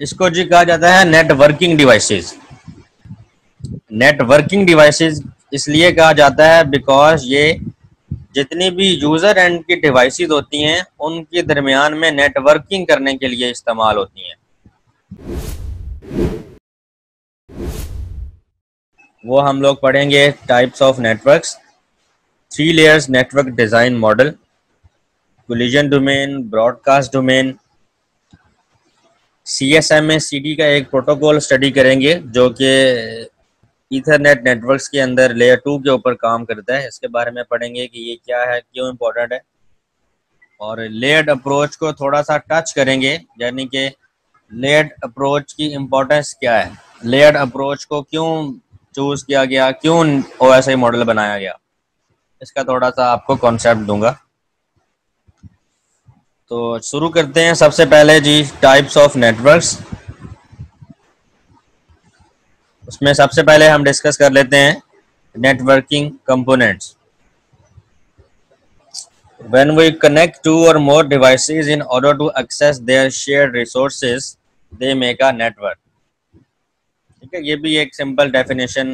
इसको जी कहा जाता है नेटवर्किंग डिवाइसेस। नेटवर्किंग डिवाइसेस इसलिए कहा जाता है बिकॉज ये जितनी भी यूजर एंड की डिवाइसेस होती हैं उनके दरमियान में नेटवर्किंग करने के लिए इस्तेमाल होती हैं। वो हम लोग पढ़ेंगे types of networks, 3 layers network design model, collision domain, broadcast domain, CSMA CD का एक प्रोटोकॉल स्टडी करेंगे जो कि ईथरनेट नेटवर्क्स के अंदर लेयर 2 के ऊपर काम करता है। इसके बारे में पढ़ेंगे कि ये क्या है, क्यों इम्पोर्टेंट है, और लेयर्ड अप्रोच को थोड़ा सा टच करेंगे, यानी कि लेयर्ड अप्रोच की इम्पोर्टेंस क्या है, लेयर्ड अप्रोच को क्यों चूज किया गया, क्यों OSI मॉडल बनाया गया, इसका थोड़ा सा आपको कॉन्सेप्ट दूंगा। तो शुरू करते हैं। सबसे पहले जी टाइप्स ऑफ नेटवर्क्स, उसमें सबसे पहले हम डिस्कस कर लेते हैं networking components. When we connect two or more devices in order to access their shared resources, they make a network. ठीक है, ये भी एक सिंपल डेफिनेशन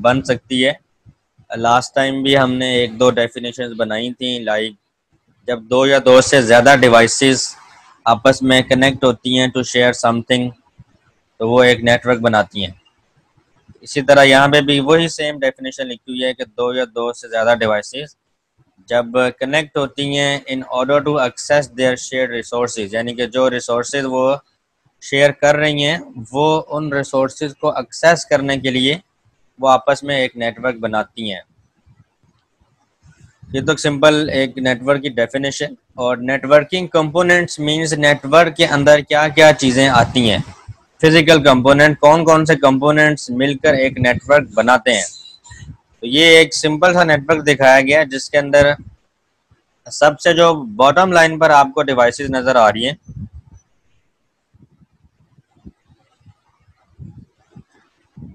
बन सकती है। लास्ट टाइम भी हमने एक दो डेफिनेशंस बनाई थी, लाइक जब दो या दो से ज़्यादा डिवाइसेस आपस में कनेक्ट होती हैं टू शेयर समथिंग, तो वो एक नेटवर्क बनाती हैं। इसी तरह यहाँ पे भी वही सेम डेफिनेशन लिखी हुई है कि दो या दो से ज़्यादा डिवाइसेस जब कनेक्ट होती हैं in order to access their share resources, यानी कि जो रिसोर्सेज वो शेयर कर रही हैं वो उन रिसोर्सेज को एक्सेस करने के लिए वो आपस में एक नेटवर्क बनाती हैं। ये तो सिंपल एक नेटवर्क की डेफिनेशन। और नेटवर्किंग कंपोनेंट्स मींस नेटवर्क के अंदर क्या क्या चीज़ें आती हैं, फिजिकल कंपोनेंट, कौन कौन से कंपोनेंट्स मिलकर एक नेटवर्क बनाते हैं। तो ये एक सिंपल सा नेटवर्क दिखाया गया है जिसके अंदर सबसे जो बॉटम लाइन पर आपको डिवाइसेस नज़र आ रही हैं,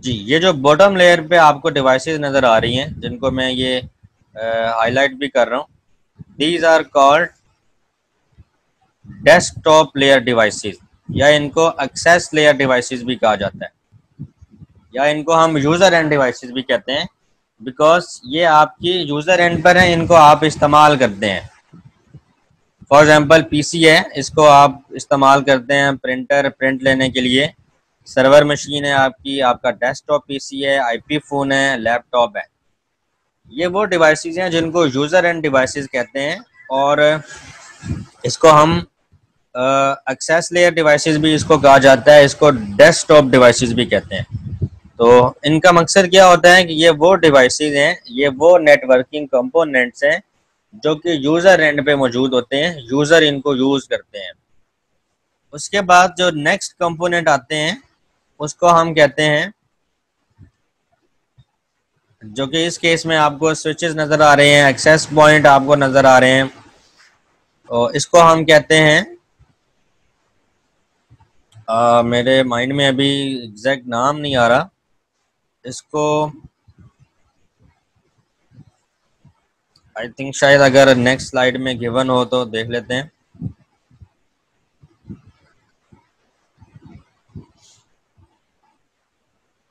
जी ये जो बॉटम लेयर पे आपको डिवाइसेस नज़र आ रही हैं जिनको मैं ये हाईलाइट भी कर रहा हूँ, these are called desktop layer devices, या इनको एक्सेस लेयर डिवाइसेस भी कहा जाता है, या इनको हम यूज़र एंड डिवाइसेस भी कहते हैं बिकॉज ये आपकी यूज़र एंड पर हैं, इनको आप इस्तेमाल करते हैं। फॉर एग्जांपल PC है, इसको आप इस्तेमाल करते हैं प्रिंटर प्रिंट लेने के लिए, सर्वर मशीन है आपकी, आपका डेस्कटॉप PC है, IP फ़ोन है, लैपटॉप है। ये वो डिवाइसेस हैं जिनको यूज़र एंड डिवाइसेस कहते हैं, और इसको हम एक्सेस लेयर डिवाइसेस भी इसको कहा जाता है, इसको डेस्कटॉप डिवाइसेस भी कहते हैं। तो इनका मकसद क्या होता है कि ये वो डिवाइसेस हैं, ये वो नेटवर्किंग कंपोनेंट्स हैं जो कि यूज़र एंड पे मौजूद होते हैं, यूज़र इनको यूज़ करते हैं। उसके बाद जो नेक्स्ट कंपोनेंट आते हैं उसको हम कहते हैं, जो कि इस केस में आपको स्विचेस नज़र आ रहे हैं, एक्सेस पॉइंट आपको नज़र आ रहे हैं, और इसको हम कहते हैं, मेरे माइंड में अभी एग्जैक्ट नाम नहीं आ रहा इसको, आई थिंक शायद अगर नेक्स्ट स्लाइड में गिवन हो तो देख लेते हैं।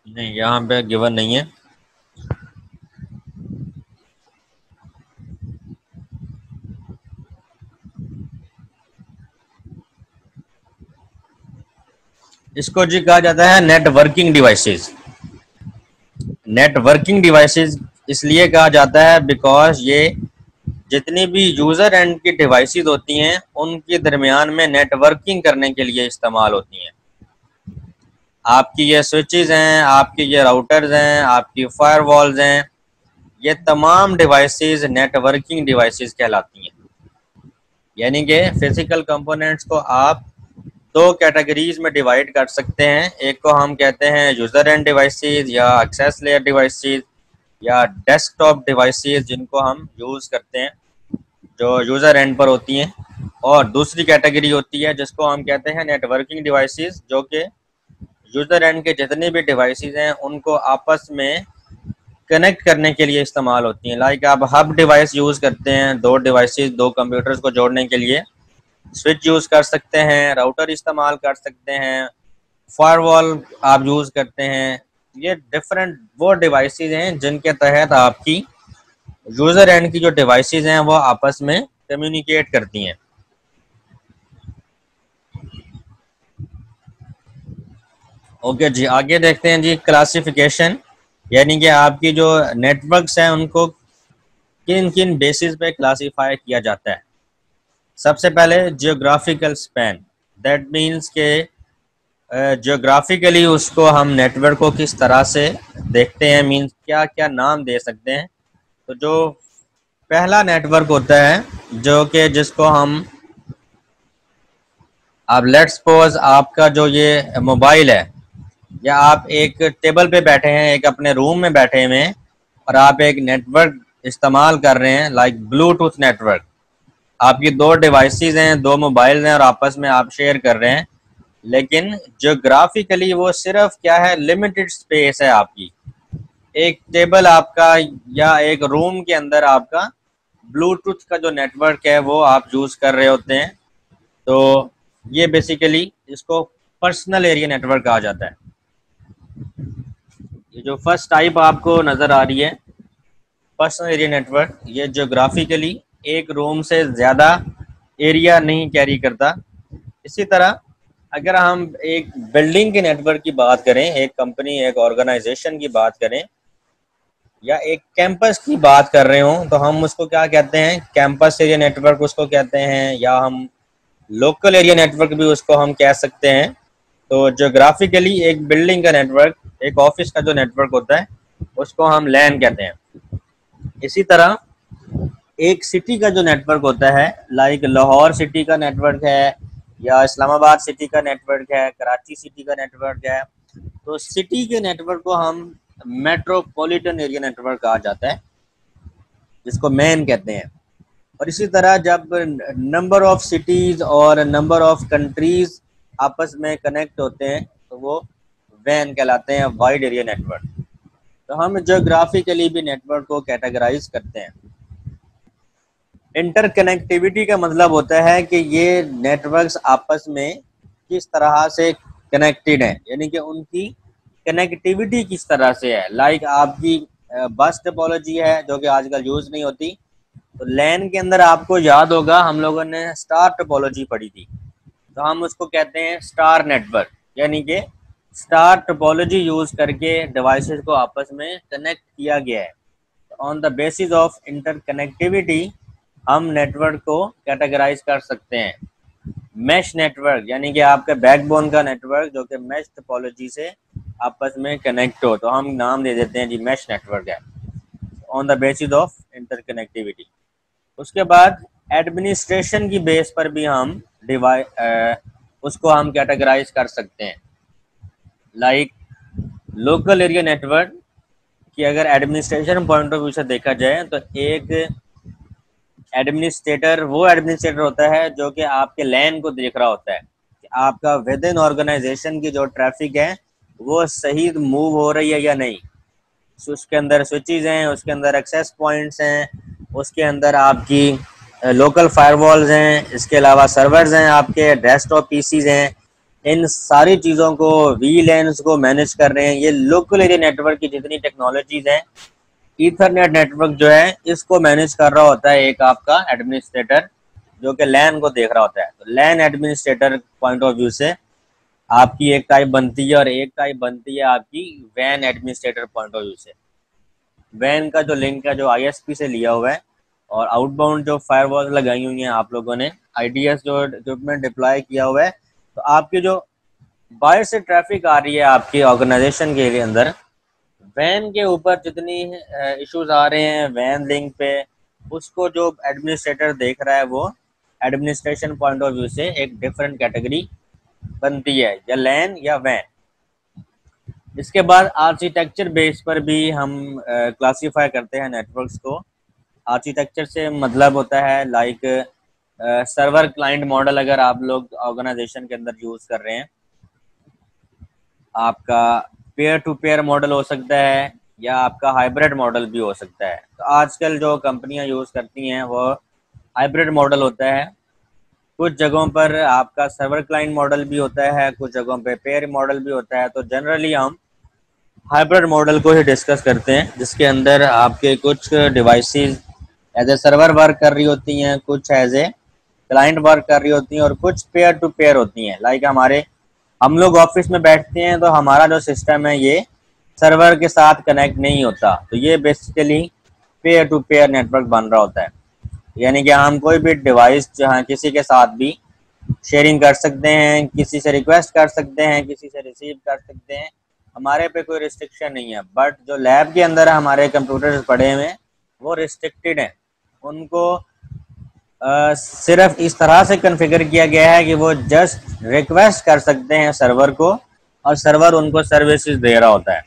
नहीं, यहाँ पे गिवन नहीं है। इसको जी कहा जाता है नेटवर्किंग डिवाइसेस। नेटवर्किंग डिवाइसेस इसलिए कहा जाता है बिकॉज ये जितनी भी यूज़र एंड की डिवाइसेस होती हैं उनके दरमियान में नेटवर्किंग करने के लिए इस्तेमाल होती हैं। आपकी ये स्विचेस हैं, आपके ये राउटर्स हैं, आपकी फायरवॉल्स हैं, ये तमाम डिवाइसेस नेटवर्किंग डिवाइसेस कहलाती हैं। यानी कि फिजिकल कंपोनेंट्स को आप दो कैटेगरीज में डिवाइड कर सकते हैं। एक को हम कहते हैं यूज़र एंड डिवाइसेस या एक्सेस लेयर डिवाइसेस या डेस्कटॉप डिवाइसेस जिनको हम यूज़ करते हैं जो यूज़र एंड पर होती हैं, और दूसरी कैटेगरी होती है जिसको हम कहते हैं नेटवर्किंग डिवाइसेस, जो कि यूज़र एंड के जितने भी डिवाइसेस हैं उनको आपस में कनेक्ट करने के लिए इस्तेमाल होती हैं। लाइक आप हब डिवाइस यूज़ करते हैं, दो डिवाइसेस, दो कंप्यूटर्स को जोड़ने के लिए स्विच यूज़ कर सकते हैं, राउटर इस्तेमाल कर सकते हैं, फायरवॉल आप यूज़ करते हैं। ये डिफरेंट वो डिवाइसेस हैं जिनके तहत आपकी यूज़र एंड की जो डिवाइसेस हैं वो आपस में कम्युनिकेट करती हैं। ओके जी, आगे देखते हैं जी क्लासिफिकेशन, यानी कि आपकी जो नेटवर्क्स हैं उनको किन किन बेसिस पे क्लासिफाई किया जाता है। सबसे पहले जियोग्राफिकल स्पैन, दैट मीन्स के जियोग्राफिकली उसको हम नेटवर्क को किस तरह से देखते हैं, मीन्स क्या क्या नाम दे सकते हैं। तो जो पहला नेटवर्क होता है जो कि जिसको हम, आप लेट्स सपोज आपका जो ये मोबाइल है, या आप एक टेबल पे बैठे हैं, एक अपने रूम में बैठे हुए हैं, और आप एक नेटवर्क इस्तेमाल कर रहे हैं लाइक ब्लूटूथ नेटवर्क। आपकी दो डिवाइसेस हैं, दो मोबाइल हैं, और आपस में आप शेयर कर रहे हैं, लेकिन जोग्राफिकली वो सिर्फ क्या है, लिमिटेड स्पेस है आपकी। एक टेबल आपका या एक रूम के अंदर आपका ब्लूटूथ का जो नेटवर्क है वो आप यूज़ कर रहे होते हैं। तो ये बेसिकली इसको पर्सनल एरिया नेटवर्क कहा जाता है। ये जो फर्स्ट टाइप आपको नज़र आ रही है पर्सनल एरिया नेटवर्क, ये जोग्राफिकली एक रूम से ज़्यादा एरिया नहीं कैरी करता। इसी तरह अगर हम एक बिल्डिंग के नेटवर्क की बात करें, एक कंपनी एक ऑर्गेनाइजेशन की बात करें, या एक कैंपस की बात कर रहे हो, तो हम उसको क्या कहते हैं, कैंपस एरिया नेटवर्क उसको कहते हैं, या हम लोकल एरिया नेटवर्क भी उसको हम कह सकते हैं। तो जोग्राफिकली एक बिल्डिंग का नेटवर्क, एक ऑफिस का जो नेटवर्क होता है उसको हम लैन कहते हैं। इसी तरह एक सिटी का जो नेटवर्क होता है, लाइक लाहौर सिटी का नेटवर्क है, या इस्लामाबाद सिटी का नेटवर्क है, कराची सिटी का नेटवर्क है, तो सिटी के नेटवर्क को हम मेट्रोपॉलिटन एरिया नेटवर्क कहा जाता है, जिसको मैन कहते हैं। और इसी तरह जब नंबर ऑफ सिटीज और नंबर ऑफ कंट्रीज आपस में कनेक्ट होते हैं तो वो वैन कहलाते हैं, वाइड एरिया नेटवर्क। तो हम जोग्राफिकली भी नेटवर्क को कैटेगराइज करते हैं। इंटरकनेक्टिविटी का मतलब होता है कि ये नेटवर्क्स आपस में किस तरह से कनेक्टेड हैं, यानी कि उनकी कनेक्टिविटी किस तरह से है। लाइक आपकी बस टोपोलॉजी है जो कि आजकल यूज़ नहीं होती, तो लैन के अंदर आपको याद होगा हम लोगों ने स्टार टोपोलॉजी पढ़ी थी, तो हम उसको कहते हैं स्टार नेटवर्क, यानी कि स्टार टोपोलॉजी यूज़ करके डिवाइसेस को आपस में कनेक्ट किया गया है। On the basis of interconnectivity हम नेटवर्क को कैटेगराइज कर सकते हैं। मैश नेटवर्क, यानी कि आपके बैकबोन का नेटवर्क जो कि मैश टोपोलॉजी से आपस में कनेक्ट हो, तो हम नाम दे देते हैं जी मैश नेटवर्क है, on the basis of interconnectivity. उसके बाद एडमिनिस्ट्रेशन की बेस पर भी हम उसको हम कैटेगराइज कर सकते हैं। लाइक लोकल एरिया नेटवर्क कि अगर एडमिनिस्ट्रेशन पॉइंट ऑफ व्यू से देखा जाए तो एक एडमिनिस्ट्रेटर वो एडमिनिस्ट्रेटर होता है जो कि आपके लैन को देख रहा होता है कि आपका विद इन ऑर्गेनाइजेशन की जो ट्रैफिक है वो सही मूव हो रही है या नहीं। so, उसके अंदर स्विचेज हैं, उसके अंदर एक्सेस पॉइंट्स हैं, उसके अंदर आपकी लोकल फायरवॉल्स हैं, इसके अलावा सर्वर्स हैं, आपके डेस्कटॉप पीसीज हैं। इन सारी चीज़ों को वीलैन्स को मैनेज कर रहे हैं ये लोकल एरिया नेटवर्क की जितनी टेक्नोलॉजीज हैं। ईथरनेट नेटवर्क जो है इसको मैनेज कर रहा होता है एक आपका एडमिनिस्ट्रेटर जो कि लैन को देख रहा होता है। तो लैन एडमिनिस्ट्रेटर पॉइंट ऑफ व्यू से आपकी एक टाइप बनती है, और एक टाइप बनती है आपकी वैन एडमिनिस्ट्रेटर पॉइंट ऑफ व्यू से। वैन का जो लिंक है जो आईएसपी से लिया हुआ है, और आउटबाउंड जो फायरवॉल लगाई हुई हैं आप लोगों ने, आईडीएस जो इक्विपमेंट डिप्लॉय किया हुआ है, तो आपकी जो बाहर से ट्रैफिक आ रही है आपकी ऑर्गेनाइजेशन के लिए अंदर, वैन के ऊपर जितनी इश्यूज आ रहे हैं वैन लिंक पे, उसको जो एडमिनिस्ट्रेटर देख रहा है वो एडमिनिस्ट्रेशन पॉइंट ऑफ व्यू से एक डिफरेंट कैटेगरी बनती है, या लैन या वैन। इसके बाद आर्किटेक्चर बेस पर भी हम क्लासीफाई करते हैं नेटवर्क्स को। आर्किटेक्चर से मतलब होता है लाइक सर्वर क्लाइंट मॉडल, अगर आप लोग ऑर्गेनाइजेशन के अंदर यूज़ कर रहे हैं, आपका पेयर टू पेयर मॉडल हो सकता है, या आपका हाइब्रिड मॉडल भी हो सकता है। तो आजकल जो कंपनियां यूज़ करती हैं वो हाइब्रिड मॉडल होता है, कुछ जगहों पर आपका सर्वर क्लाइंट मॉडल भी होता है, कुछ जगहों पे पेयर मॉडल भी होता है। तो जनरली हम हाइब्रिड मॉडल को ही डिस्कस करते हैं, जिसके अंदर आपके कुछ devices as a server work कर रही होती हैं, कुछ एज ए क्लाइंट वर्क कर रही होती हैं, और कुछ पेयर टू पेयर होती हैं। लाइक हम लोग ऑफिस में बैठते हैं तो हमारा जो सिस्टम है ये सर्वर के साथ कनेक्ट नहीं होता, तो ये basically peer to peer network बन रहा होता है। यानी कि हम कोई भी डिवाइस जहाँ किसी के साथ भी शेयरिंग कर सकते हैं, किसी से रिक्वेस्ट कर सकते हैं, किसी से रिसीव कर सकते हैं, हमारे पे कोई रिस्ट्रिक्शन नहीं है। बट जो लैब के अंदर हमारे कंप्यूटर पड़े हुए हैं वो रिस्ट्रिक्टेड हैं, उनको सिर्फ इस तरह से कॉन्फ़िगर किया गया है कि वो जस्ट रिक्वेस्ट कर सकते हैं सर्वर को, और सर्वर उनको सर्विसेज दे रहा होता है।